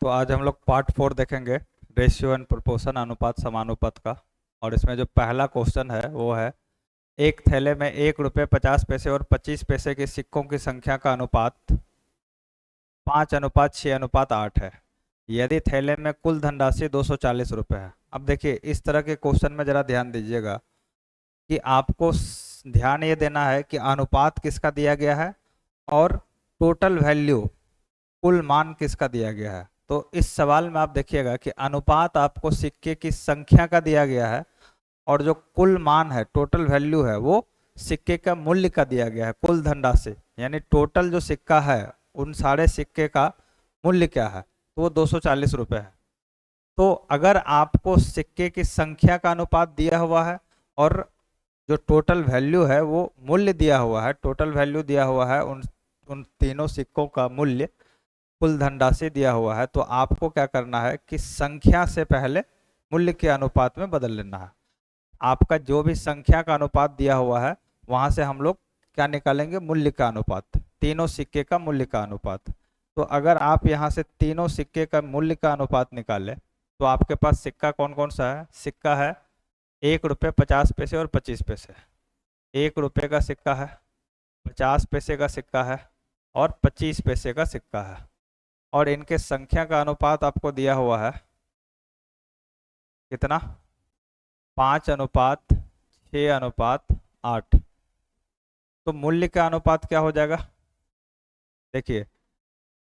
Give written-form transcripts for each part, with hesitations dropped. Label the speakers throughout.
Speaker 1: तो आज हम लोग पार्ट 4 देखेंगे, रेशियो एंड प्रोपोर्शन, अनुपात समानुपात का। और इसमें जो पहला क्वेश्चन है वो है, एक थैले में 1 रुपये 50 पैसे और 25 पैसे के सिक्कों की संख्या का अनुपात 5:6:8 है। यदि थैले में कुल धनराशि 240 रुपये है। अब देखिए, इस तरह के क्वेश्चन में जरा ध्यान दीजिएगा कि आपको ध्यान ये देना है कि अनुपात किसका दिया गया है और टोटल वैल्यू, कुल मान किसका दिया गया है। तो इस सवाल में आप देखिएगा कि अनुपात आपको सिक्के की संख्या का दिया गया है और जो कुल मान है, टोटल वैल्यू है, वो सिक्के का मूल्य का दिया गया है, कुल धनराशि। यानी टोटल जो सिक्का है, उन सारे सिक्के का मूल्य क्या है, तो वो 240 रुपये है। तो अगर आपको सिक्के की संख्या का अनुपात दिया हुआ है और जो टोटल वैल्यू है वो मूल्य दिया हुआ है, टोटल वैल्यू दिया हुआ है, उन उन तीनों सिक्कों का मूल्य, कुल धनराशि दिया हुआ है, तो आपको क्या करना है कि संख्या से पहले मूल्य के अनुपात में बदल लेना है। आपका जो भी संख्या का अनुपात दिया हुआ है, वहां से हम लोग क्या निकालेंगे, मूल्य का अनुपात, तीनों सिक्के का मूल्य का अनुपात। तो अगर आप यहाँ से तीनों सिक्के का मूल्य का अनुपात निकालें तो आपके पास सिक्का कौन कौन सा है। सिक्का है 1 रुपये 50 पैसे और 25 पैसे। 1 रुपये का सिक्का है, 50 पैसे का सिक्का है और 25 पैसे का सिक्का है। और इनके संख्या का अनुपात आपको दिया हुआ है कितना, 5:6:8। तो मूल्य का अनुपात क्या हो जाएगा, देखिए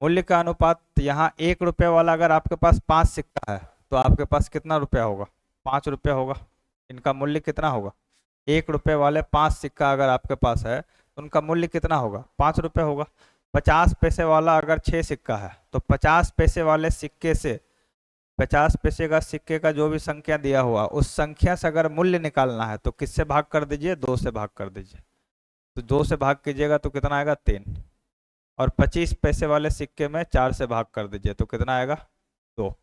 Speaker 1: मूल्य का अनुपात यहाँ 1 रुपये वाला, अगर आपके पास 5 सिक्का है तो आपके पास कितना रुपया होगा, 5 रुपये होगा। इनका मूल्य कितना होगा, 1 रुपये वाले 5 सिक्का अगर आपके पास है तो उनका मूल्य कितना होगा, 5 रुपये होगा। 50 पैसे वाला अगर 6 सिक्का है तो 50 पैसे वाले सिक्के से, 50 पैसे का सिक्के का जो भी संख्या दिया हुआ, उस संख्या से अगर मूल्य निकालना है तो किससे भाग कर दीजिए, 2 से भाग कर दीजिए। तो 2 से भाग कीजिएगा तो कितना आएगा, 3। और 25 पैसे वाले सिक्के में 4 से भाग कर दीजिए तो कितना आएगा, 2।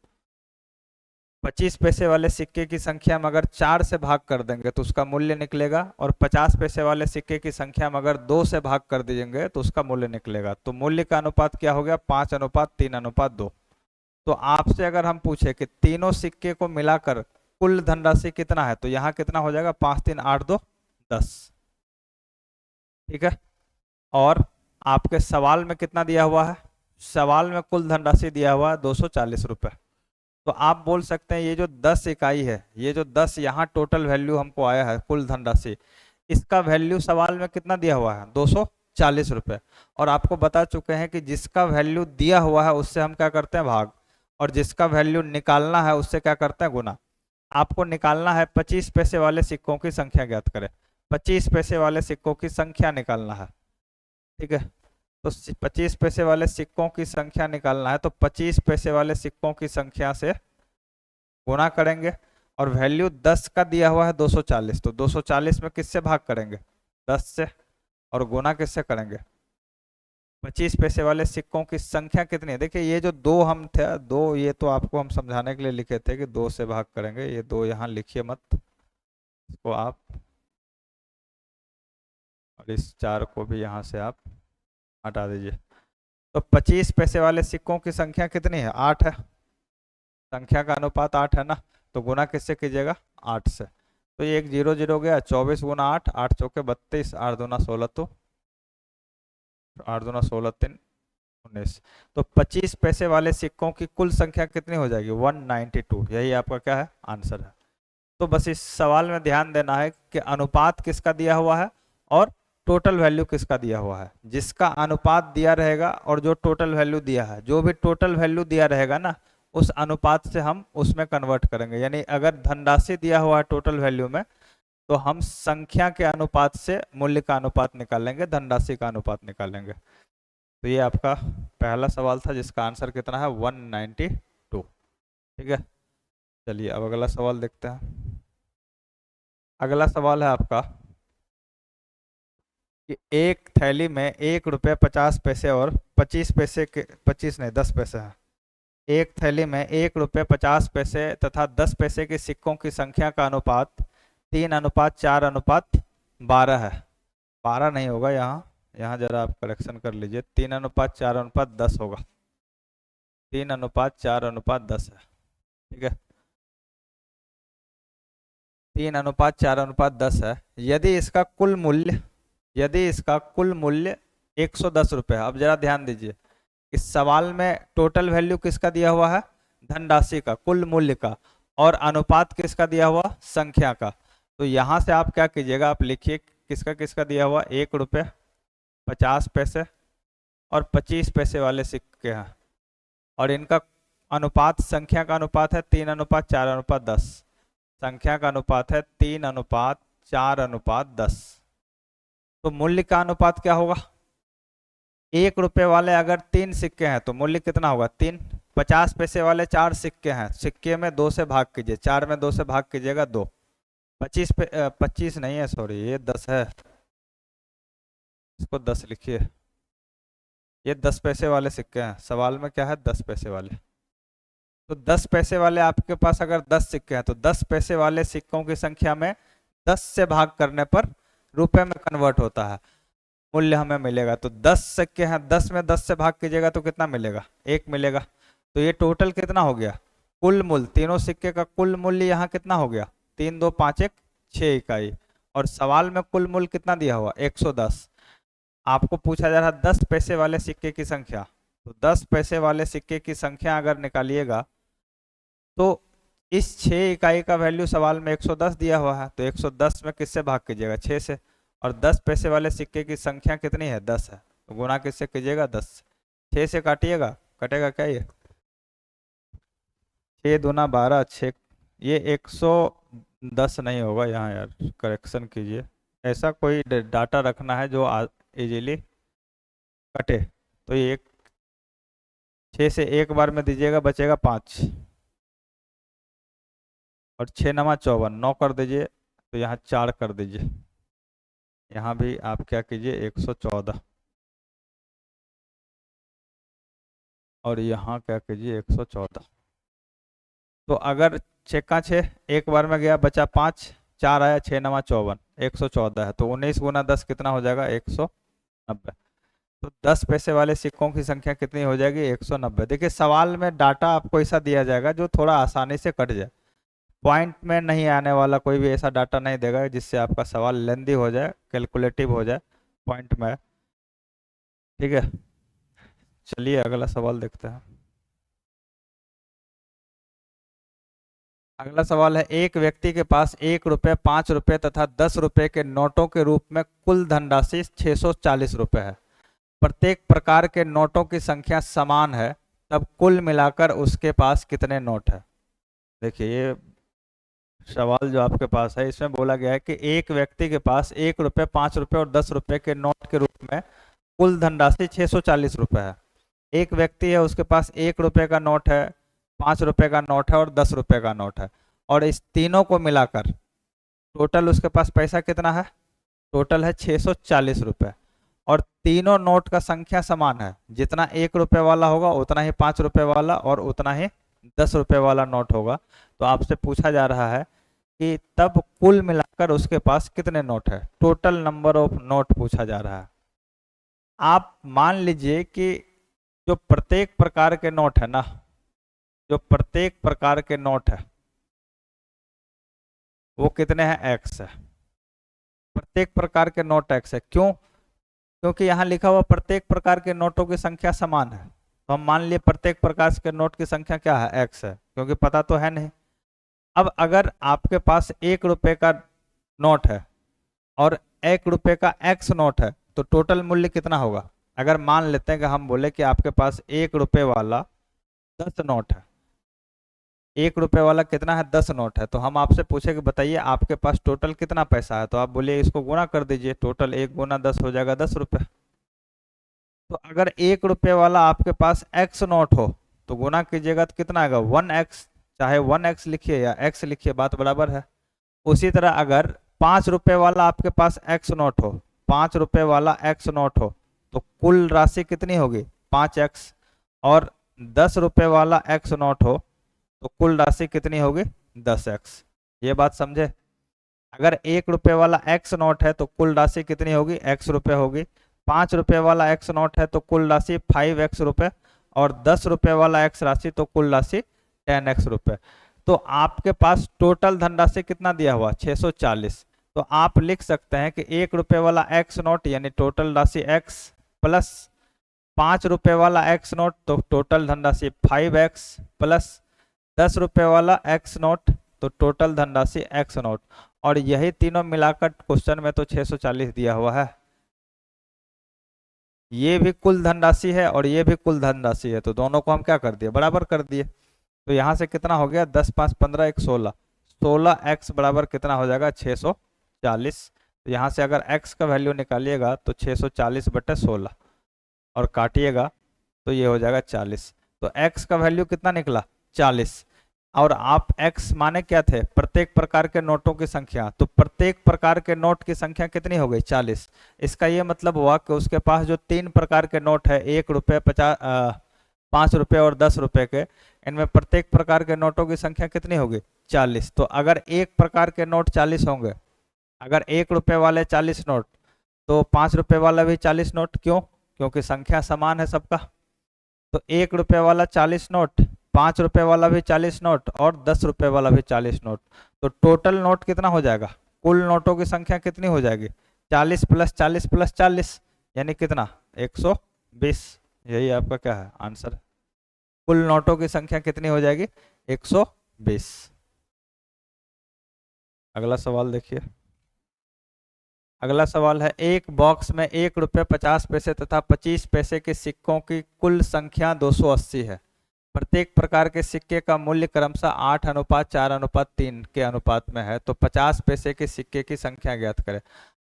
Speaker 1: 25 पैसे वाले सिक्के की संख्या में अगर 4 से भाग कर देंगे तो उसका मूल्य निकलेगा, और 50 पैसे वाले सिक्के की संख्या में अगर 2 से भाग कर दीजिएंगे तो उसका मूल्य निकलेगा। तो मूल्य का अनुपात क्या हो गया, 5:3:2। तो आपसे अगर हम पूछे कि तीनों सिक्के को मिलाकर कुल धनराशि कितना है, तो यहाँ कितना हो जाएगा, 5:3:8:2 10। ठीक है। और आपके सवाल में कितना दिया हुआ है, सवाल में कुल धनराशि दिया हुआ है 240 रुपये। तो आप बोल सकते हैं ये जो 10 इकाई है, ये जो 10 यहाँ टोटल वैल्यू हमको आया है, कुल धनराशि, इसका वैल्यू सवाल में कितना दिया हुआ है, 240 रुपये। और आपको बता चुके हैं कि जिसका वैल्यू दिया हुआ है उससे हम क्या करते हैं, भाग, और जिसका वैल्यू निकालना है उससे क्या करते हैं, गुना। आपको निकालना है 25 पैसे वाले सिक्कों की संख्या ज्ञात करें, 25 पैसे वाले सिक्कों की संख्या निकालना है। ठीक है। तो 25 पैसे वाले सिक्कों की संख्या निकालना है तो 25 पैसे वाले सिक्कों की संख्या से गुना करेंगे, और वैल्यू 10 का दिया हुआ है 240, तो 240 में किससे भाग करेंगे, 10 से, और गुना किससे करेंगे, 25 पैसे वाले सिक्कों की संख्या कितनी है। देखिए ये जो 2 हम थे, 2, ये तो आपको हम समझाने के लिए लिखे थे कि 2 से भाग करेंगे, ये 2 यहाँ लिखिए मत, इसको आप, और इस 4 को भी यहाँ से आप हटा दीजिए। तो 25 पैसे वाले सिक्कों की संख्या कितनी है, 8 है, संख्या का अनुपात 8 है ना, तो गुना किससे कीजिएगा, 8 से। तो ये एक 0 0 गया, 24 × 8, 8 चौके 32, 8 दूना 16, तो 8 दूना 16 3 19। तो 25 पैसे वाले सिक्कों की कुल संख्या कितनी हो जाएगी, 192। यही आपका क्या है, आंसर है। तो बस इस सवाल में ध्यान देना है कि अनुपात किसका दिया हुआ है और टोटल वैल्यू किसका दिया हुआ है। जिसका अनुपात दिया रहेगा और जो टोटल वैल्यू दिया है, जो भी टोटल वैल्यू दिया रहेगा ना, उस अनुपात से हम उसमें कन्वर्ट करेंगे। यानी अगर धनराशि दिया हुआ है टोटल वैल्यू में, तो हम संख्या के अनुपात से मूल्य का अनुपात निकालेंगे, धनराशि का अनुपात निकालेंगे। तो ये आपका पहला सवाल था जिसका आंसर कितना है, 192। ठीक है। चलिए अब अगला सवाल देखते हैं। अगला सवाल है आपका कि एक थैली में 1 रुपये 50 पैसे और 25 पैसे के, 25 नहीं 10 पैसे है। एक थैली में 1 रुपये 50 पैसे तथा 10 पैसे के सिक्कों की संख्या का अनुपात 3:4:12 है। 12 नहीं होगा, यहाँ यहाँ जरा आप करेक्शन कर लीजिए, 3:4:10 होगा। 3:4:10 है। ठीक है, 3:4:10 है। यदि इसका कुल मूल्य 110 रुपये है। अब जरा ध्यान दीजिए, इस सवाल में टोटल वैल्यू किसका दिया हुआ है? धनराशि का, कुल मूल्य का, और अनुपात किसका दिया हुआ? संख्या का। तो यहां से आप क्या कीजिएगा, आप लिखिए किसका किसका दिया हुआ, 1 रुपये, 50 पैसे और 25 पैसे वाले सिक्के हैं, और इनका अनुपात, संख्या का अनुपात है 3:4:10। संख्या का अनुपात है 3:4:10। तो मूल्य का अनुपात क्या होगा? 1 रुपये वाले अगर 3 सिक्के हैं तो मूल्य कितना होगा? 3। 50 पैसे वाले 4 सिक्के हैं, सिक्के में 2 से भाग कीजिए, 4 में 2 से भाग कीजिएगा 2। 25 नहीं है, सॉरी, ये 10 है, इसको 10 लिखिए। ये 10 पैसे वाले सिक्के हैं, सवाल में क्या है? 10 पैसे वाले। तो 10 पैसे वाले आपके पास अगर 10 सिक्के हैं तो 10 पैसे वाले सिक्कों की संख्या में 10 से भाग करने पर रुपए में कन्वर्ट होता है, मूल्य हमें मिलेगा। तो 10 सिक्के हैं, 10 में 10 से भाग कीजिएगा तो कितना मिलेगा? 1 मिलेगा। तो ये टोटल कितना हो गया? कुल मूल्य, तीनों सिक्के का कुल मूल्य यहाँ कितना हो गया? 3 2 5 1 6 इकाई। और सवाल में कुल मूल्य कितना दिया हुआ? 110। आपको पूछा जा रहा है 10 पैसे वाले सिक्के की संख्या। तो 10 पैसे वाले सिक्के की संख्या अगर निकालिएगा तो इस 6 इकाई का वैल्यू सवाल में 110 दिया हुआ है, तो 110 में किससे भाग कीजिएगा? 6 से। और 10 पैसे वाले सिक्के की संख्या कितनी है? 10 है, तो गुणा किससे कीजिएगा? 10 से। 6 से काटिएगा, कटेगा क्या ये? 6 दूना 12, 6, ये 110 नहीं होगा यहाँ यार, करेक्शन कीजिए। ऐसा कोई डाटा रखना है जो इजीली कटे। तो ये 6 से एक बार में दीजिएगा, बचेगा 5, और 6 नमा 54, 9 कर दीजिए, तो यहाँ 4 कर दीजिए। यहाँ भी आप क्या कीजिए, 114, और यहाँ क्या कीजिए, 114। तो अगर 6 का 6 एक बार में गया, बचा 5, 4 आया, 6 नमा 54, 114 है। तो 19 गुना 10 कितना हो जाएगा? 190। तो 10 पैसे वाले सिक्कों की संख्या कितनी हो जाएगी? 190। देखिए सवाल में डाटा आपको ऐसा दिया जाएगा जो थोड़ा आसानी से कट जाए, पॉइंट में नहीं आने वाला कोई भी ऐसा डाटा नहीं देगा जिससे आपका सवाल लेंदी हो जाए, कैलकुलेटिव हो जाए, पॉइंट में। ठीक है, चलिए अगला सवाल देखते हैं। अगला सवाल है, एक व्यक्ति के पास 1 रुपये, 5 रुपये तथा 10 रुपये के नोटों के रूप में कुल धनराशि 640 रुपये है। प्रत्येक प्रकार के नोटों की संख्या समान है, तब कुल मिलाकर उसके पास कितने नोट है? देखिए ये सवाल जो आपके पास है, इसमें बोला गया है कि एक व्यक्ति के पास 1 रुपये, 5 रुपये और 10 रुपये के नोट के रूप में कुल धनराशि 640 रुपये है। एक व्यक्ति है, उसके पास 1 रुपये का नोट है, 5 रुपये का नोट है और 10 रुपये का नोट है, और इस तीनों को मिलाकर टोटल उसके पास पैसा कितना है? टोटल है 640 रुपये। और तीनों नोट का संख्या समान है, जितना 1 रुपये वाला होगा उतना ही 5 रुपये वाला और उतना ही 10 रुपये वाला नोट होगा। तो आपसे पूछा जा रहा है कि तब कुल मिलाकर उसके पास कितने नोट है? टोटल नंबर ऑफ नोट पूछा जा रहा है। आप मान लीजिए कि जो प्रत्येक प्रकार के नोट है ना, जो प्रत्येक प्रकार के नोट है वो कितने हैं? एक्स है। प्रत्येक प्रकार के नोट एक्स है। क्यों? क्योंकि यहाँ लिखा हुआ प्रत्येक प्रकार के नोटों की संख्या समान है, तो हम मान लिए प्रत्येक प्रकार के नोट की संख्या क्या है? एक्स है, क्योंकि पता तो है नहीं। अब अगर आपके पास 1 रुपये का नोट है और 1 रुपये का एक्स नोट है, तो टोटल मूल्य कितना होगा? अगर मान लेते हैं कि हम बोले कि आपके पास 1 रुपये वाला 10 नोट है, 1 रुपये वाला कितना है? 10 नोट है। तो हम आपसे पूछे कि बताइए आपके पास टोटल कितना पैसा है, तो आप बोलिए इसको गुणा कर दीजिए, टोटल 1 गुना 10 हो जाएगा 10 रुपये। तो अगर 1 रुपये वाला आपके पास एक्स नोट हो तो गुना कीजिएगा तो कितना आएगा? 1x, चाहे 1x लिखिए या x लिखिए, बात बराबर है। उसी तरह अगर 5 रुपये वाला आपके पास एक्स नोट हो, 5 रुपये वाला एक्स नोट हो, तो कुल राशि कितनी होगी? 5x। और 10 रुपये वाला एक्स नोट हो तो कुल राशि कितनी होगी? 10x। ये बात समझे? अगर 1 रुपये वाला एक्स नोट है तो कुल राशि कितनी होगी? x रुपये होगी। 5 रुपये वाला एक्स नोट है तो कुल राशि 5x रुपये और 10 रुपए वाला x राशि, तो कुल राशि 10x रुपए। तो आपके पास टोटल धनराशि कितना दिया हुआ, 640। तो आप लिख सकते हैं कि 1 रुपए वाला x नोट यानी टोटल राशि x प्लस 5 रुपए वाला x नोट, तो टोटल धनराशि 5x प्लस 10 रुपए वाला x नोट, तो टोटल धनराशि x नोट। और यही तीनों मिलाकर क्वेश्चन में तो 640 दिया हुआ है। ये भी कुल धनराशि है और ये भी कुल धनराशि है, तो दोनों को हम क्या कर दिए, बराबर कर दिए। तो यहाँ से कितना हो गया, 10 5 15 1 16, 16x बराबर कितना हो जाएगा, 640। तो यहाँ से अगर x का वैल्यू निकालिएगा तो 640/16 और काटिएगा तो ये हो जाएगा 40। तो x का वैल्यू कितना निकला, 40। और आप x माने क्या थे, प्रत्येक प्रकार के नोटों की संख्या, तो प्रत्येक प्रकार के नोट की संख्या कितनी हो गई, 40। इसका ये मतलब हुआ कि उसके पास जो 3 प्रकार के नोट है, 1 रुपये 5 रुपये और 10 रुपये के, इनमें प्रत्येक प्रकार के नोटों की संख्या कितनी होगी, 40। तो अगर एक प्रकार के नोट 40 होंगे, अगर 1 रुपये वाले 40 नोट, तो 5 रुपये वाला भी 40 नोट, क्यों, क्योंकि संख्या समान है सबका। तो 1 रुपये वाला 40 नोट, 5 रुपये वाला भी 40 नोट और 10 रुपये वाला भी 40 नोट। तो टोटल नोट कितना हो जाएगा, कुल नोटों की संख्या कितनी हो जाएगी, 40 + 40 + 40 यानी कितना, 120। यही आपका क्या है आंसर। कुल नोटों की संख्या कितनी हो जाएगी, 120। अगला सवाल देखिए। अगला सवाल है, एक बॉक्स में 1 रुपये 50 पैसे तथा 25 पैसे के सिक्कों की कुल संख्या 280 है। प्रत्येक प्रकार के सिक्के का मूल्य क्रमशः 8:4:3 के अनुपात में है, तो 50 पैसे के सिक्के की संख्या ज्ञात करें।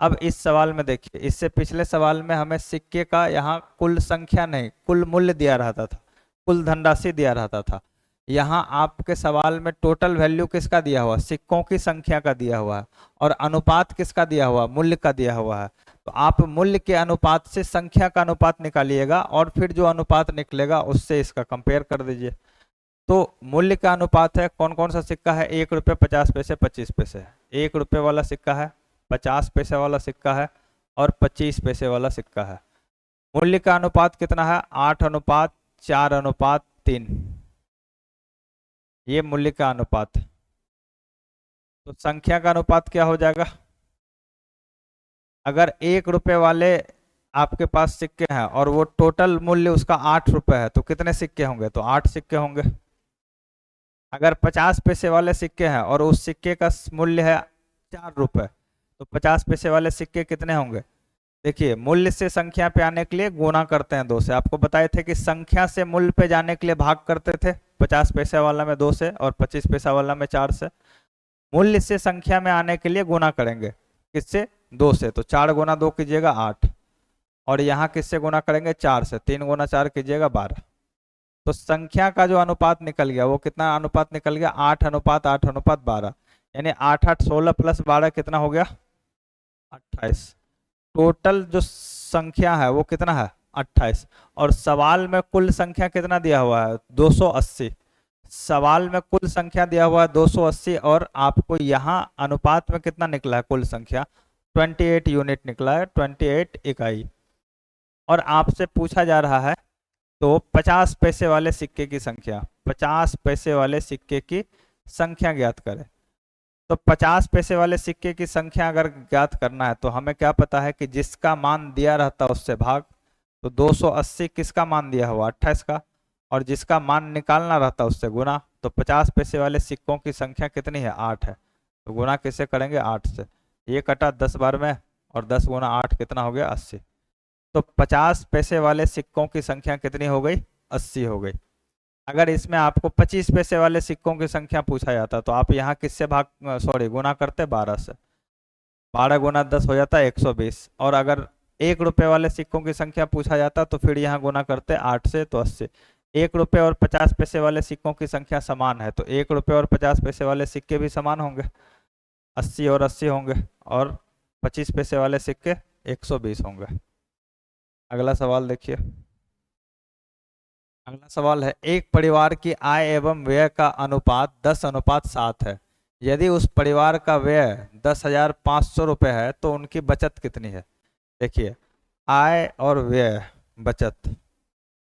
Speaker 1: अब इस सवाल में देखिए, इससे पिछले सवाल में हमें सिक्के का यहाँ कुल संख्या नहीं, कुल मूल्य दिया रहता था, कुल धनराशि दिया रहता था। यहाँ आपके सवाल में टोटल वैल्यू किसका दिया हुआ, सिक्कों की संख्या का दिया हुआ है, और अनुपात किसका दिया हुआ, मूल्य का दिया हुआ है। तो आप मूल्य के अनुपात से संख्या का अनुपात निकालिएगा और फिर जो अनुपात निकलेगा उससे इसका कंपेयर कर दीजिए। तो मूल्य का अनुपात है, कौन कौन सा सिक्का है, 1 रुपये 50 पैसे 25 पैसे, 1 रुपये वाला सिक्का है, 50 पैसे वाला सिक्का है और 25 पैसे वाला सिक्का है। मूल्य का अनुपात कितना है, 8:4:3, ये मूल्य का अनुपात। तो संख्या का अनुपात क्या हो जाएगा, अगर 1 रुपये वाले आपके पास सिक्के हैं और वो टोटल मूल्य उसका 8 रुपये है, तो कितने सिक्के होंगे, तो 8 सिक्के होंगे। अगर 50 पैसे वाले सिक्के हैं और उस सिक्के का मूल्य है 4 रुपये, तो 50 पैसे वाले सिक्के कितने होंगे। देखिए, मूल्य से संख्या पे आने के लिए गुणा करते हैं 2 से। आपको बताए थे कि संख्या से मूल्य पे जाने के लिए भाग करते थे, 50 पैसे वाला में 2 से और 25 पैसा वाला में 4 से। मूल्य से संख्या में आने के लिए गुणा करेंगे, किससे, 2 से। तो 4 × 2 कीजिएगा 8, और यहाँ किससे गुणा करेंगे, 4 से। 3 × 4 कीजिएगा 12। तो संख्या का जो अनुपात निकल गया वो कितना अनुपात निकल गया, 8:8:12, यानी 8 8 16 + 12 कितना हो गया, 28। टोटल जो संख्या है वो कितना है, 28। और सवाल में कुल संख्या कितना दिया हुआ है, 280। सवाल में कुल संख्या दिया हुआ है 280, और आपको यहाँ अनुपात में कितना निकला है, कुल संख्या 28 यूनिट निकला है, 28 इकाई। और आपसे पूछा जा रहा है तो 50 पैसे वाले सिक्के की संख्या, 50 पैसे वाले सिक्के की संख्या ज्ञात करें। तो 50 पैसे वाले सिक्के की संख्या अगर ज्ञात करना है तो हमें क्या पता है कि जिसका मान दिया रहता है उससे भाग। तो 280 किसका मान दिया हुआ, 28 का, और जिसका मान निकालना रहता है उससे गुना। तो 50 पैसे वाले सिक्कों की संख्या कितनी है, 8 है। तो गुना किससे करेंगे, 8 से। ये कटा 10 बार में, और 10 × 8 कितना हो गया, 80। तो 50 पैसे वाले सिक्कों की संख्या कितनी हो गई, 80 हो गई। अगर इसमें आपको 25 पैसे वाले सिक्कों की संख्या पूछा जाता तो आप यहाँ किससे गुना करते, 12 से। 12 × 10 हो जाता है 120। और अगर 1 रुपये वाले सिक्कों की संख्या पूछा जाता तो फिर यहाँ गुना करते 8 से, तो 80। 1 रुपये और 50 पैसे वाले सिक्कों की संख्या समान है, तो 1 रुपये और 50 पैसे वाले सिक्के भी समान होंगे, 80 और 80 होंगे, और 25 पैसे वाले सिक्के 120 होंगे। अगला सवाल देखिए। अगला सवाल है, एक परिवार की आय एवं व्यय का अनुपात 10:7 है। यदि उस परिवार का व्यय 10,500 रुपये है तो उनकी बचत कितनी है। देखिए, आय और व्यय, बचत,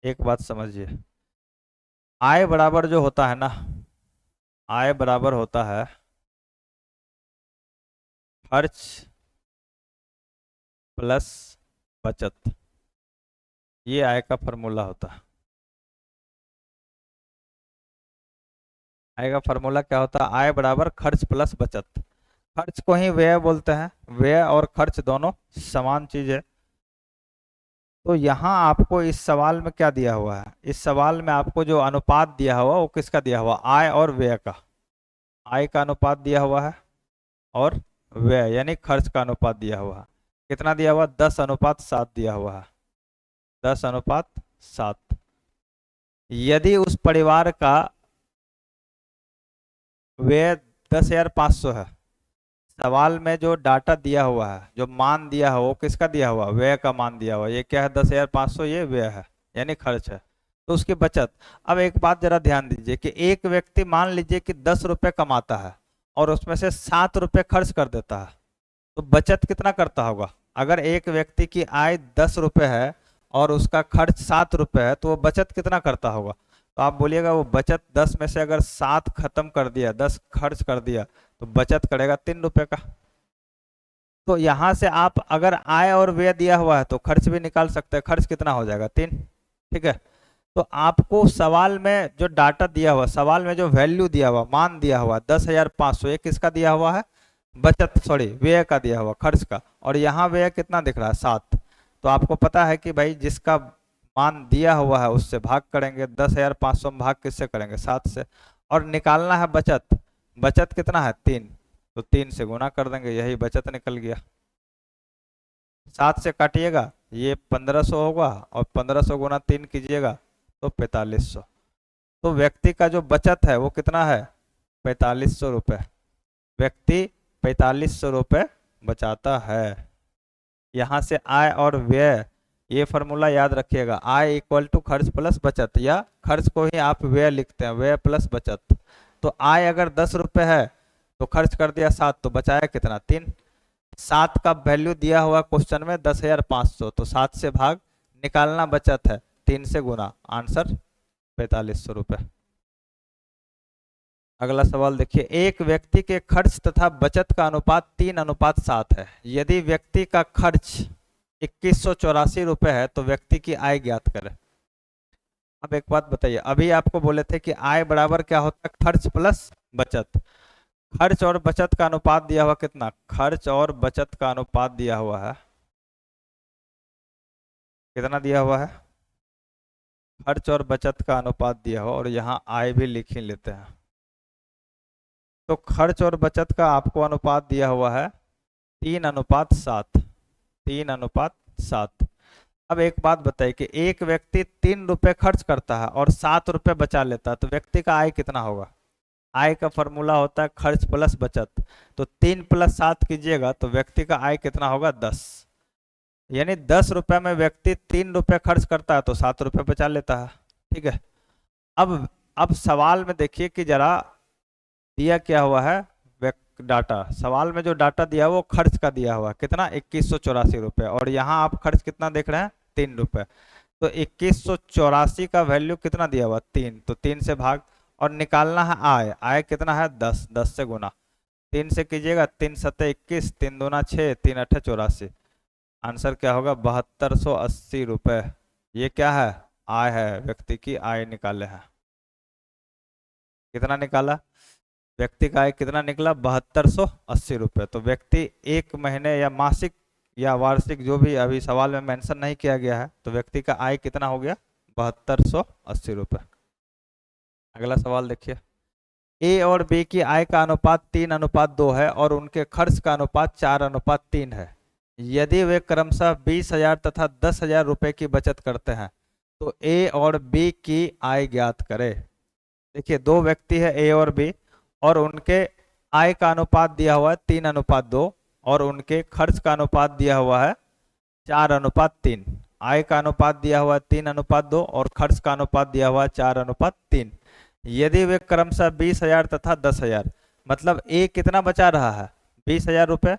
Speaker 1: एक बात समझिए, आय बराबर जो होता है ना, आय बराबर होता है खर्च प्लस बचत। ये आय का फॉर्मूला होता है। आय का फॉर्मूला क्या होता है? आय बराबर खर्च प्लस बचत। खर्च को ही व्यय बोलते हैं, व्यय और खर्च दोनों समान चीज है। तो यहाँ आपको इस सवाल में क्या दिया हुआ है? इस सवाल में आपको जो अनुपात दिया हुआ वो किसका दिया हुआ? आय और व्यय का। आय का अनुपात दिया हुआ है और व्यय यानी खर्च का अनुपात दिया हुआ है। कितना दिया हुआ? 10:7 दिया हुआ है। 10:7। यदि उस परिवार का व्यय 10,500 है, सवाल में जो डाटा दिया हुआ है, जो मान दिया है, वो किसका दिया हुआ? व्यय का मान दिया हुआ। ये क्या है? 10,500, ये व्यय है यानी खर्च है। तो उसकी बचत। अब एक बात जरा ध्यान दीजिए कि एक व्यक्ति मान लीजिए कि 10 रुपये कमाता है और उसमें से 7 रुपये खर्च कर देता है, तो बचत कितना करता होगा? अगर एक व्यक्ति की आय 10 रुपये है और उसका खर्च 7 रुपये है, तो वो बचत कितना करता होगा? तो आप बोलिएगा वो बचत 10 में से अगर 7 खत्म कर दिया, 10 खर्च कर दिया, तो बचत करेगा 3 रुपये का। तो यहां से आप अगर आय और व्यय दिया हुआ है तो खर्च भी निकाल सकते हैं। खर्च कितना हो जाएगा? 3। ठीक है। तो आपको सवाल में जो डाटा दिया हुआ, सवाल में जो वैल्यू दिया हुआ, मान दिया हुआ 10,500, ये किसका दिया हुआ है? बचत, सॉरी व्यय का दिया हुआ, खर्च का। और यहाँ व्यय कितना दिख रहा है? 7। तो आपको पता है कि भाई जिसका मान दिया हुआ है उससे भाग करेंगे। 10,500 में भाग किससे करेंगे? 7 से। और निकालना है बचत। बचत कितना है? 3। तो 3 से गुना कर देंगे, यही बचत निकल गया। 7 से काटिएगा, ये 1500 होगा, और 1500 गुना 3 कीजिएगा तो 4500। तो व्यक्ति का जो बचत है वो कितना है? 4500 रुपये। व्यक्ति 4500 रुपये बचाता है। यहाँ से आय और व्यय, ये फॉर्मूला याद रखिएगा। आय इक्वल टू खर्च प्लस बचत, या खर्च को ही आप व्यय लिखते हैं, व्यय प्लस बचत। तो आय अगर 10 रुपये है तो खर्च कर दिया 7, तो बचाया कितना? 3। 7 का वैल्यू दिया हुआ क्वेश्चन में 10,500, तो 7 से भाग, निकालना बचत है, 3 से गुना, आंसर 4500 रुपये। अगला सवाल देखिए, एक व्यक्ति के खर्च तथा बचत का अनुपात 3:7 है। यदि व्यक्ति का खर्च 2184 रुपये है तो व्यक्ति की आय ज्ञात करें। अब एक बात बताइए, अभी आपको बोले थे कि आय बराबर क्या होता है? खर्च प्लस बचत। खर्च और बचत का अनुपात दिया हुआ कितना? खर्च और बचत का अनुपात दिया हुआ है कितना? दिया हुआ है खर्च और बचत का अनुपात दिया हुआ, और यहाँ आय भी लिख ही लेते हैं। तो खर्च और बचत का आपको अनुपात दिया हुआ है 3:7। 3:7। अब एक बात बताइए कि एक व्यक्ति 3 रुपये खर्च करता है और 7 रुपये बचा लेता है, तो व्यक्ति का आय कितना होगा? आय का फॉर्मूला होता है खर्च प्लस बचत। तो 3 + 7 कीजिएगा तो व्यक्ति का आय कितना होगा? 10। यानी 10 रुपये में व्यक्ति 3 रुपये खर्च करता है तो 7 रुपये बचा लेता है। ठीक है। अब सवाल में देखिए कि जरा दिया क्या हुआ है डाटा। सवाल में जो डाटा दिया वो खर्च का दिया हुआ कितना? 2184 रुपये। और यहाँ आप खर्च कितना देख रहे हैं? 3 रुपये। तो 2184 का वैल्यू कितना दिया हुआ? 3। तो 3 से भाग, और निकालना है आय। आय कितना है? 10। 10 से गुना, 3 से कीजिएगा, 3 × 7 = 21, 3 × 2 = 6, 3 × 8 = 84। आंसर क्या होगा? 7280 रुपये। ये क्या है? आय है, व्यक्ति की आय निकाले हैं। कितना निकाला? व्यक्ति का आय कितना निकला? 7280 रुपये। तो व्यक्ति एक महीने या मासिक या वार्षिक, जो भी अभी सवाल में मेंशन नहीं किया गया है, तो व्यक्ति का आय कितना हो गया? 7280 रुपये। अगला सवाल देखिए, ए और बी की आय का अनुपात 3:2 है और उनके खर्च का अनुपात 4:3 है। यदि वे क्रमशः 20,000 तथा 10,000 रुपये की बचत करते हैं तो ए और बी की आय ज्ञात करें। देखिए, दो व्यक्ति है ए और बी, और उनके आय का अनुपात दिया हुआ है 3:2, और उनके खर्च का अनुपात दिया हुआ है 4:3। आय का अनुपात दिया हुआ है 3:2 और खर्च का अनुपात दिया हुआ है 4:3। यदि वे क्रमशः 20,000 तथा 10,000, मतलब ए कितना बचा रहा है? 20,000 रुपये,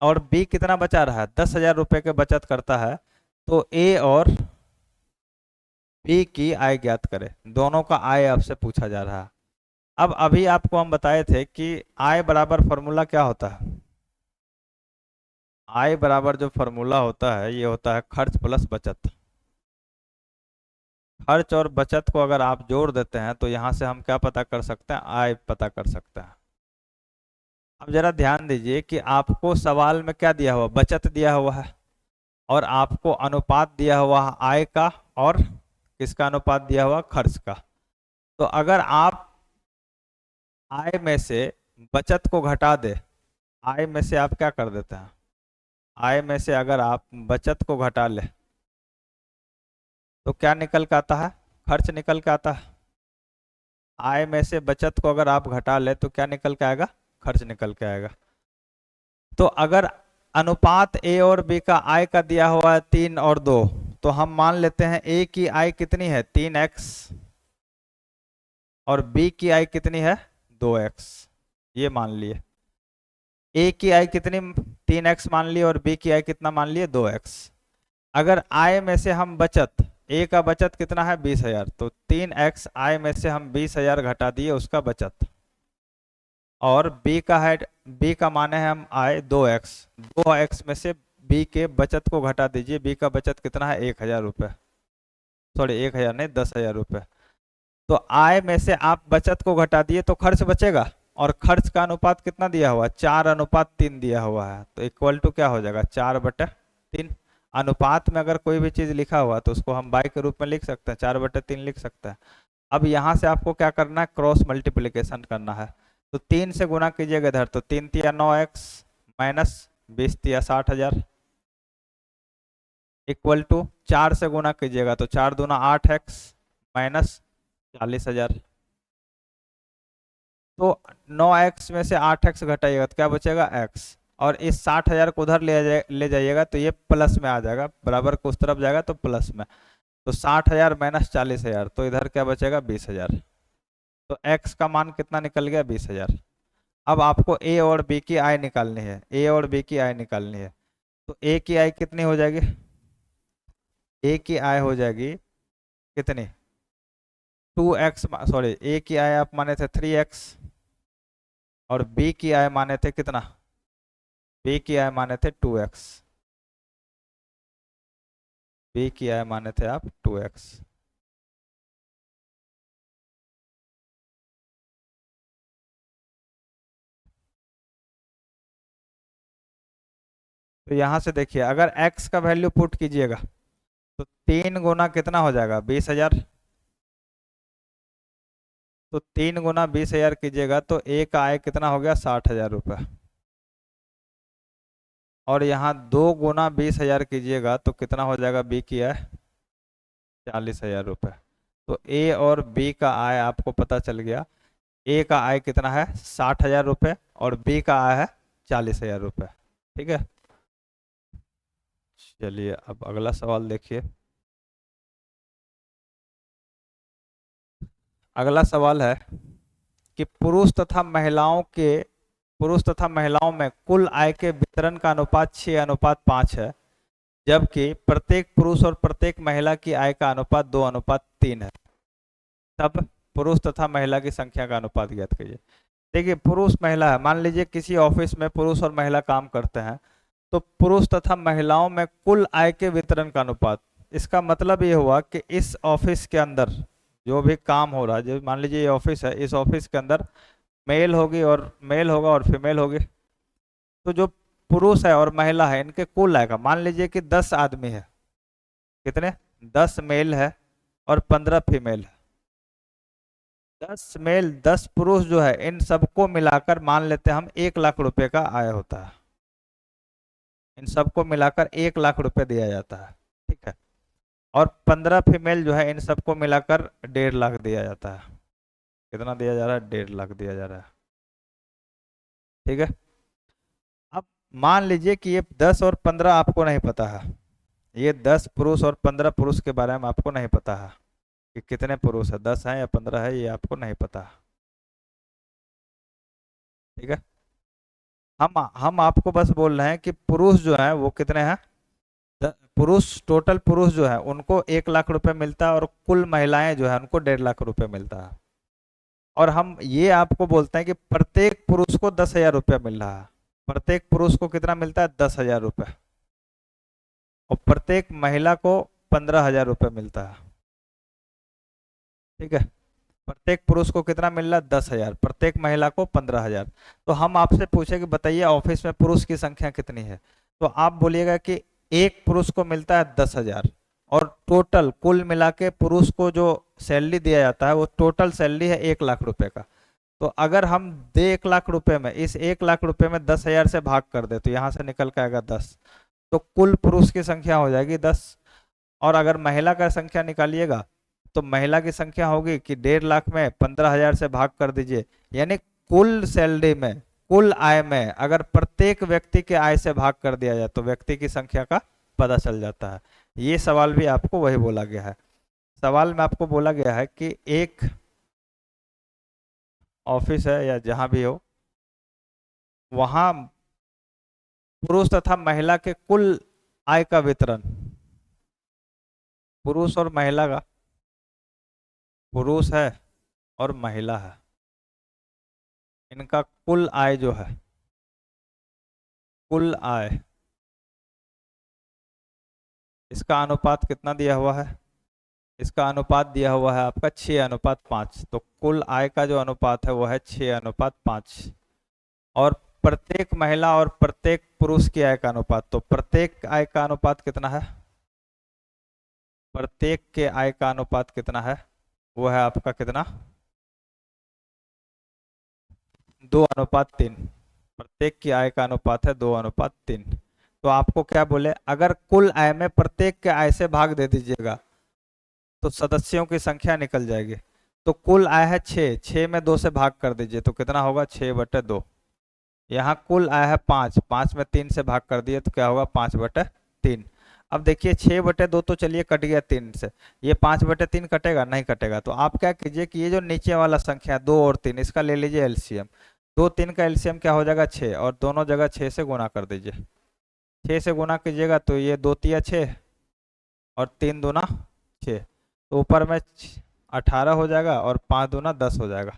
Speaker 1: और बी कितना बचा रहा है? 10,000 रुपये के बचत करता है, तो ए और बी की आय ज्ञात करें। दोनों का आय आपसे पूछा जा रहा है। अब अभी आपको हम बताए थे कि आय बराबर फॉर्मूला क्या होता है। आय बराबर जो फॉर्मूला होता है ये होता है खर्च प्लस बचत। खर्च और बचत को अगर आप जोड़ देते हैं तो यहां से हम क्या पता कर सकते हैं, आय पता कर सकते हैं। अब जरा ध्यान दीजिए कि आपको सवाल में क्या दिया हुआ, बचत दिया हुआ है और आपको अनुपात दिया हुआ है आय का, और किसका अनुपात दिया हुआ, खर्च का। तो अगर आप आय में से बचत को घटा दे, आय में से आप क्या कर देते हैं, आय में से अगर आप बचत को घटा ले तो क्या निकल के आता है, खर्च निकल के आता है। आय में से बचत को अगर आप घटा ले तो क्या निकल के आएगा, खर्च निकल के आएगा। तो अगर अनुपात ए और बी का आय का दिया हुआ है 3 और 2, तो हम मान लेते हैं ए की आय कितनी है 3x और बी की आय कितनी है 2x। ये मान लिए ए की आय कितनी 3x मान ली और बी की आय कितना मान लिए 2x। अगर आय में से हम बचत, ए का बचत कितना है 20,000, तो 3x आय में से हम 20,000 घटा दिए उसका बचत, और बी का है, बी का माने है हम आय 2x, 2x में से बी के बचत को घटा दीजिए, बी का बचत कितना है 1,000 रुपये, सॉरी 1,000 नहीं 10,000 रुपये। तो आय में से आप बचत को घटा दिए तो खर्च बचेगा, और खर्च का अनुपात कितना दिया हुआ है 4:3 दिया हुआ है, तो इक्वल टू क्या हो जाएगा 4/3। अनुपात में अगर कोई भी चीज लिखा हुआ तो उसको हम बाई के रूप में लिख सकते हैं, 4/3 लिख सकते हैं। अब यहाँ से आपको क्या करना है, क्रॉस मल्टीप्लीकेशन करना है। तो 3 से गुना कीजिएगा इधर, तो 3 तिया 9x माइनस 20 तिया 60,000 इक्वल टू 4 से गुना कीजिएगा तो 4 दूना 8x माइनस 40,000। तो 9x में से 8x घटाइएगा तो क्या बचेगा x, और इस 60,000 को उधर ले जाइएगा तो ये प्लस में आ जाएगा, बराबर को उस तरफ जाएगा तो प्लस में। तो 60,000 माइनस 40,000 तो इधर क्या बचेगा 20,000। तो x का मान कितना निकल गया 20,000। अब आपको ए और बी की आय निकालनी है, ए और बी की आय निकालनी है। तो ए की आय कितनी हो जाएगी, ए की आय हो जाएगी कितनी 2x, सॉरी ए की आय आप माने थे 3x और बी की आय माने थे कितना, बी की आय माने थे 2x, बी की आय माने थे आप 2x। तो यहां से देखिए अगर x का वैल्यू पुट कीजिएगा तो 3 गुना कितना हो जाएगा 20,000, तो 3 गुना 20,000 कीजिएगा तो ए का आय कितना हो गया 60,000 रुपये, और यहाँ 2 गुना 20,000 कीजिएगा तो कितना हो जाएगा बी की आय 40,000 रुपये। तो ए और बी का आय आपको पता चल गया, ए का आय कितना है 60,000 रुपये और बी का आय है 40,000 रुपये। ठीक है, चलिए अब अगला सवाल देखिए। अगला सवाल है कि पुरुष तथा महिलाओं में कुल आय के वितरण का अनुपात 6:5 है, जबकि प्रत्येक पुरुष और प्रत्येक महिला की आय का अनुपात 2:3 है। तब पुरुष तथा महिला की संख्या का अनुपात ज्ञात कीजिए। देखिए पुरुष महिला है, मान लीजिए किसी ऑफिस में पुरुष और महिला काम करते हैं, तो पुरुष तथा महिलाओं में कुल आय के वितरण का अनुपात, इसका मतलब ये हुआ कि इस ऑफिस के अंदर जो भी काम हो रहा है, जो मान लीजिए ये ऑफिस है, इस ऑफिस के अंदर मेल होगा और फीमेल होगी। तो जो पुरुष है और महिला है इनके कुल आय का, मान लीजिए कि 10 आदमी है, कितने 10 मेल है और 15 फीमेल है। 10 मेल 10 पुरुष जो है इन सबको मिलाकर मान लेते हैं हम 1,00,000 रुपए का आय होता है, इन सबको मिलाकर 1,00,000 रुपए दिया जाता है। ठीक है, और 15 फीमेल जो है इन सबको मिलाकर 1,50,000 दिया जाता है। कितना दिया जा रहा है 1,50,000 दिया जा रहा है। ठीक है, अब मान लीजिए कि ये 10 और 15 आपको नहीं पता है, ये 10 पुरुष और 15 पुरुष के बारे में आपको नहीं पता है कि कितने पुरुष है, 10 है या 15 है, ये आपको नहीं पता है। ठीक है, हम आपको बस बोल रहे हैं कि पुरुष जो है वो कितने हैं पुरुष, टोटल पुरुष जो है उनको 1 लाख रुपए मिलता है, और कुल महिलाएं जो है उनको 1.5 लाख रुपए मिलता है। और हम ये आपको बोलते हैं कि प्रत्येक पुरुष को 10,000 रुपया मिल रहा है। प्रत्येक पुरुष को कितना मिलता है? 10,000 रुपये। और प्रत्येक महिला को 15,000 रुपये मिलता है। ठीक है, प्रत्येक पुरुष को कितना मिल रहा है? 10,000। प्रत्येक महिला को 15,000। तो हम आपसे पूछे कि बताइए ऑफिस में पुरुष की संख्या कितनी है, तो आप बोलिएगा कि एक पुरुष को मिलता है 10,000, और टोटल कुल मिला के पुरुष को जो सैलरी दिया जाता है वो टोटल सैलरी है 1 लाख रुपए का। तो अगर हम दे 1 लाख रुपए में, इस 1 लाख रुपए में 10,000 से भाग कर दे तो यहाँ से निकल के आएगा 10, तो कुल पुरुष की संख्या हो जाएगी 10। और अगर महिला का संख्या निकालिएगा तो महिला की संख्या होगी कि 1.5 लाख में 15,000 से भाग कर दीजिए, यानी कुल सैलरी में, कुल आय में अगर प्रत्येक व्यक्ति के आय से भाग कर दिया जाए तो व्यक्ति की संख्या का पता चल जाता है। ये सवाल भी आपको वही बोला गया है। सवाल में आपको बोला गया है कि एक ऑफिस है या जहां भी हो, वहां पुरुष तथा महिला के कुल आय का वितरण, पुरुष और महिला का, पुरुष है और महिला है, इनका कुल आय जो है, कुल आय, इसका अनुपात कितना दिया हुआ है? इसका अनुपात दिया हुआ है आपका 6:5। तो कुल आय का जो अनुपात है वो है 6:5। और प्रत्येक महिला और प्रत्येक पुरुष की आय का अनुपात, तो प्रत्येक आय का अनुपात कितना है? प्रत्येक के आय का अनुपात कितना है? वो है आपका कितना? 2:3। प्रत्येक की आय का अनुपात है 2:3। तो आपको क्या बोले, अगर कुल आय में प्रत्येक के आय से भाग दे दीजिएगा तो सदस्यों की संख्या निकल जाएगी। तो कुल आय है 6, 6 में 2 से भाग कर दीजिए तो कितना होगा? 6/2। यहाँ कुल आय है 5, 5 में 3 से भाग कर दिए तो क्या होगा? 5/3। अब देखिए 6/2 तो चलिए कट गया 3 से, ये 5/3 कटेगा? नहीं कटेगा। तो आप क्या कीजिए कि ये जो नीचे वाला संख्या 2 और 3, इसका ले लीजिए एलसीएम। 2, 3 का एलसीएम क्या हो जाएगा? 6, और दोनों जगह 6 से गुना कर दीजिए। 6 से गुना कीजिएगा तो ये 2 तिया 6 और 3 दूना 6, तो ऊपर में 18 हो जाएगा और 5 दूना 10 हो जाएगा।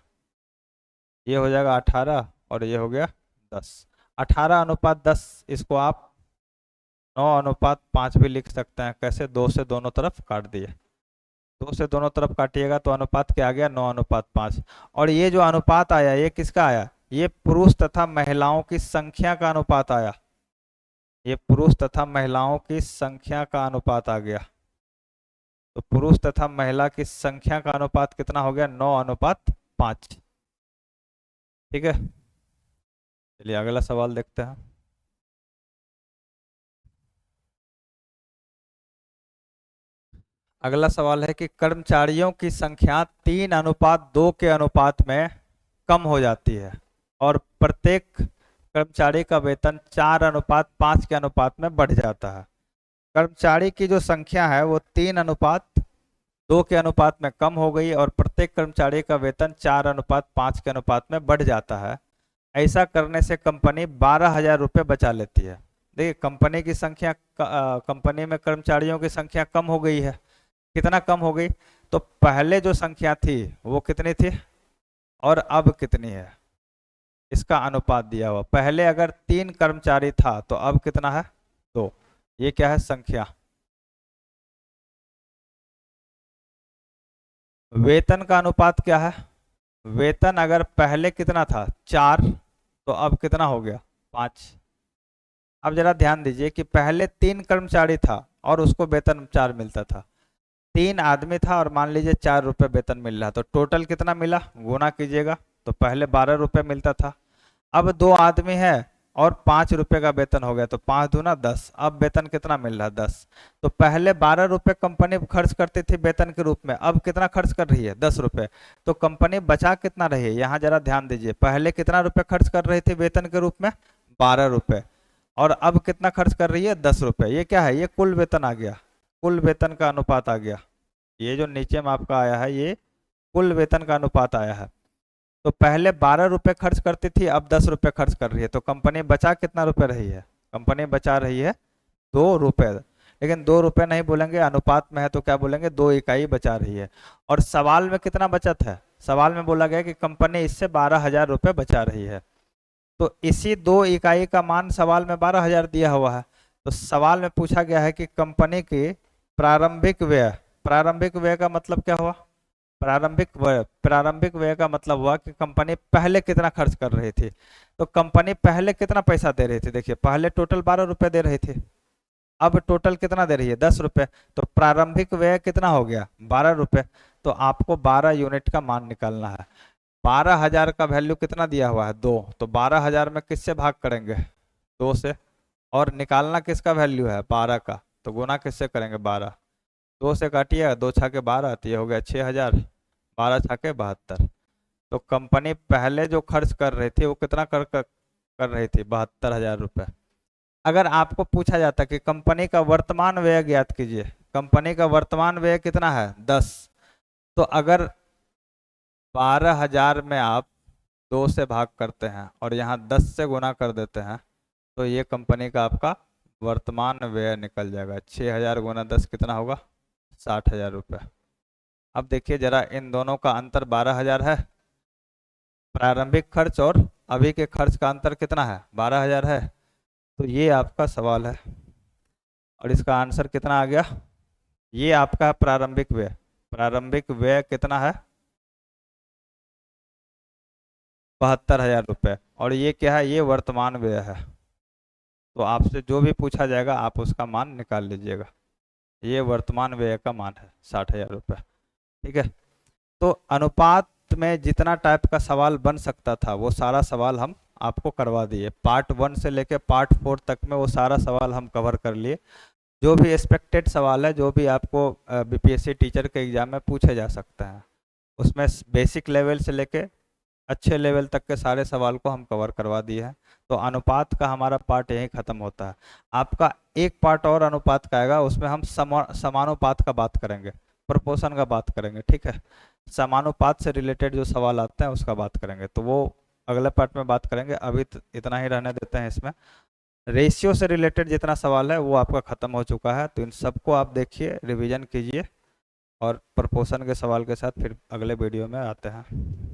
Speaker 1: ये हो जाएगा 18 और ये हो गया 10। 18:10। इसको आप 9:5 भी लिख सकते हैं। कैसे? 2 से दोनों तरफ काट दिए, 2 से दोनों तरफ काटिएगा तो अनुपात क्या आ गया? 9:5। और ये जो अनुपात आया ये किसका आया? ये पुरुष तथा महिलाओं की संख्या का अनुपात आया। ये पुरुष तथा महिलाओं की संख्या का अनुपात आ गया। तो पुरुष तथा महिला की संख्या का अनुपात कितना हो गया? 9:5। ठीक है, चलिए अगला सवाल देखते हैं। अगला सवाल है कि कर्मचारियों की संख्या 3:2 के अनुपात में कम हो जाती है और प्रत्येक कर्मचारी का वेतन 4:5 के अनुपात में बढ़ जाता है। कर्मचारी की जो संख्या है वो 3:2 के अनुपात में कम हो गई और प्रत्येक कर्मचारी का वेतन 4:5 के अनुपात में बढ़ जाता है। ऐसा करने से कंपनी 12,000 रुपये बचा लेती है। देखिए कंपनी की संख्या, कंपनी में कर्मचारियों की संख्या कम हो गई है। कितना कम हो गई? तो पहले जो संख्या थी वो कितनी थी और अब कितनी है, इसका अनुपात दिया हुआ। पहले अगर 3 कर्मचारी था तो अब कितना है? 2। ये क्या है? संख्या। वेतन का अनुपात क्या है? वेतन अगर पहले कितना था? 4, तो अब कितना हो गया? 5। अब जरा ध्यान दीजिए कि पहले 3 कर्मचारी था और उसको वेतन 4 मिलता था। 3 आदमी था और मान लीजिए 4 रुपये वेतन मिल रहा, तो टोटल कितना मिला? गुना कीजिएगा तो पहले 12 रुपये मिलता था। अब 2 आदमी है और 5 रुपये का वेतन हो गया, तो 5 दूना 10। अब वेतन कितना मिल रहा? 10। तो पहले 12 रुपये कंपनी खर्च करती थी वेतन के रूप में, अब कितना खर्च कर रही है? 10 रुपये। तो कंपनी बचा कितना रही है? यहाँ जरा ध्यान दीजिए, पहले कितना रुपये खर्च कर रही थी वेतन के रूप में? 12 रुपये। और अब कितना खर्च कर रही है? 10 रुपये। ये क्या है? ये कुल वेतन आ गया, कुल वेतन का अनुपात आ गया। ये जो नीचे में आपका आया है ये कुल वेतन का अनुपात आया है। तो पहले 12 रुपये खर्च करती थी, अब 10 रुपये खर्च कर रही है, तो कंपनी बचा कितना रुपये रही है? कंपनी बचा रही है 2 रुपये। लेकिन 2 रुपये नहीं बोलेंगे, अनुपात में है तो क्या बोलेंगे, 2 इकाई बचा रही है। और सवाल में कितना बचत है, सवाल में बोला गया कि कंपनी इससे 12,000 रुपये बचा रही है। तो इसी 2 इकाई का मान सवाल में 12,000 दिया हुआ है। तो सवाल में पूछा गया है कि कंपनी की प्रारंभिक व्यय, प्रारंभिक व्यय का मतलब क्या हुआ, प्रारंभिक व्यय का मतलब हुआ कि कंपनी पहले कितना खर्च कर रही थी। तो कंपनी पहले कितना पैसा दे रही थी, देखिए पहले टोटल 12 रुपए दे रही थी, अब टोटल कितना दे रही है, 10 रुपए। तो प्रारंभिक व्यय कितना हो गया, 12 रुपए। तो आपको 12 यूनिट का मान निकालना है। 12,000 का वैल्यू कितना दिया हुआ है, 2। तो 12,000 में किससे भाग करेंगे, 2 से। और निकालना किसका वैल्यू है, 12 का, तो गुना किससे करेंगे, 12। 2 से काटिएगा, 2 छाके 12, तो ये हो गया 6,000, 12 छाके 72। तो कंपनी पहले जो खर्च कर रही थी वो कितना कर रही थी, 72,000 रुपये। अगर आपको पूछा जाता कि कंपनी का वर्तमान व्यय ज्ञात कीजिए, कंपनी का वर्तमान व्यय कितना है, 10। तो अगर 12,000 में आप 2 से भाग करते हैं और यहाँ 10 से गुना कर देते हैं, तो ये कंपनी का आपका वर्तमान व्यय निकल जाएगा। 6,000 गुना 10 कितना होगा, 60,000 रुपये। अब देखिए जरा, इन दोनों का अंतर 12,000 है, प्रारंभिक खर्च और अभी के खर्च का अंतर कितना है, 12,000 है। तो ये आपका सवाल है और इसका आंसर कितना आ गया, ये आपका प्रारंभिक व्यय। प्रारंभिक व्यय कितना है, 72,000 रुपये। और ये क्या है, ये वर्तमान व्यय है। तो आपसे जो भी पूछा जाएगा आप उसका मान निकाल लीजिएगा। ये वर्तमान व्यय का मान है 60,000 रुपये। ठीक है। तो अनुपात में जितना टाइप का सवाल बन सकता था वो सारा सवाल हम आपको करवा दिए। पार्ट 1 से लेके पार्ट 4 तक में वो सारा सवाल हम कवर कर लिए। जो भी एक्सपेक्टेड सवाल है, जो भी आपको बीपीएससी टीचर के एग्जाम में पूछे जा सकते हैं, उसमें बेसिक लेवल से लेके अच्छे लेवल तक के सारे सवाल को हम कवर करवा दिए हैं। तो अनुपात का हमारा पार्ट यहीं ख़त्म होता है। आपका एक पार्ट और अनुपात का आएगा, उसमें हम समानुपात का बात करेंगे, प्रोपोर्शन का बात करेंगे। ठीक है, समानुपात से रिलेटेड जो सवाल आते हैं उसका बात करेंगे, तो वो अगले पार्ट में बात करेंगे। अभी इतना ही रहने देते हैं। इसमें रेशियो से रिलेटेड जितना सवाल है वो आपका ख़त्म हो चुका है, तो इन सबको आप देखिए, रिवीजन कीजिए और प्रोपोर्शन के सवाल के साथ फिर अगले वीडियो में आते हैं।